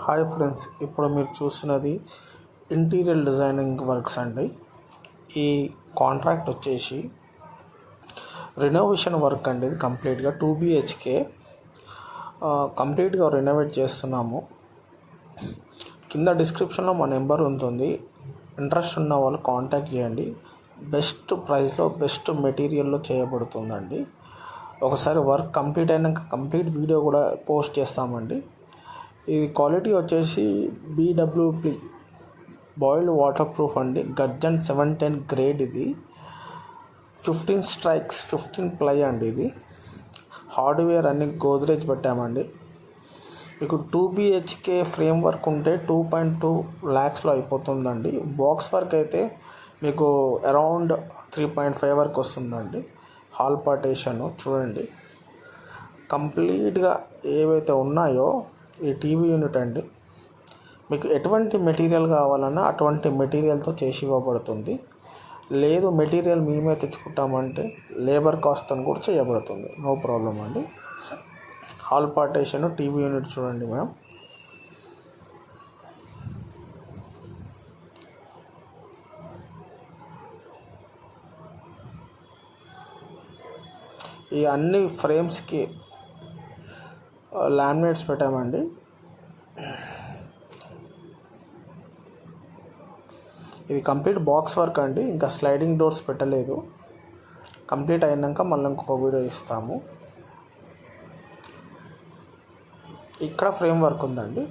Hi friends, ఇప్పుడు మీరు చూస్తున్నది ఇంటీరియర్ డిజైనింగ్ వర్క్స్ అండి. ఈ కాంట్రాక్ట్ వచ్చేసి రెనోవేషన్ వర్క్ అండి. ఇది కంప్లీట్గా 2 BHK కంప్లీట్గా రెనోవేట్ చేస్తున్నాము. కింద డిస్క్రిప్షన్లో మా నెంబర్ ఉంటుంది. ఇంట్రెస్ట్ ఉన్న వాళ్ళు కాంటాక్ట్ చేయండి. బెస్ట్ ప్రైస్లో బెస్ట్ మెటీరియల్లో చేయబడుతుందండి. ఒకసారి వర్క్ కంప్లీట్ అయినాక కంప్లీట్ వీడియో కూడా పోస్ట్ చేస్తామండి. ఇది క్వాలిటీ వచ్చేసి BWP బాయిల్డ్ వాటర్ ప్రూఫ్ అండి. Curzon 710 grade. ఇది 15 స్ట్రైక్స్ 15 ప్లై అండి. ఇది హార్డ్వేర్ అన్ని గోద్రేజ్ పెట్టామండి. మీకు 2 BHK ఫ్రేమ్ వర్క్ ఉంటే 2.2 lakhsలో అయిపోతుందండి. బాక్స్ వర్క్ అయితే మీకు అరౌండ్ 3.5 వరకు వస్తుందండి. హాల్ పార్టీషన్ చూడండి. కంప్లీట్గా ఏవైతే ఉన్నాయో ఈ టీవీ యూనిట్ అండి, మీకు ఎటువంటి మెటీరియల్ కావాలన్నా అటువంటి మెటీరియల్తో చేసి ఇవ్వబడుతుంది. లేదు మెటీరియల్ మేమే తెచ్చుకుంటామంటే లేబర్ కాస్ట్తో కూడా చేయబడుతుంది. నో ప్రాబ్లం అండి. హాల్ పార్టీషన్ టీవీ యూనిట్ చూడండి మేడం. ఈ అన్ని ఫ్రేమ్స్కి లామినేట్స్ పెట్టామండి. ఇది కంప్లీట్ బాక్స్ వర్క్ అండి. ఇంకా స్లైడింగ్ డోర్స్ పెట్టలేదు. కంప్లీట్ అయినాక మళ్ళీ ఇంకొక వీడియో ఇస్తాము. ఇక్కడ ఫ్రేమ్ వర్క్ ఉందండి.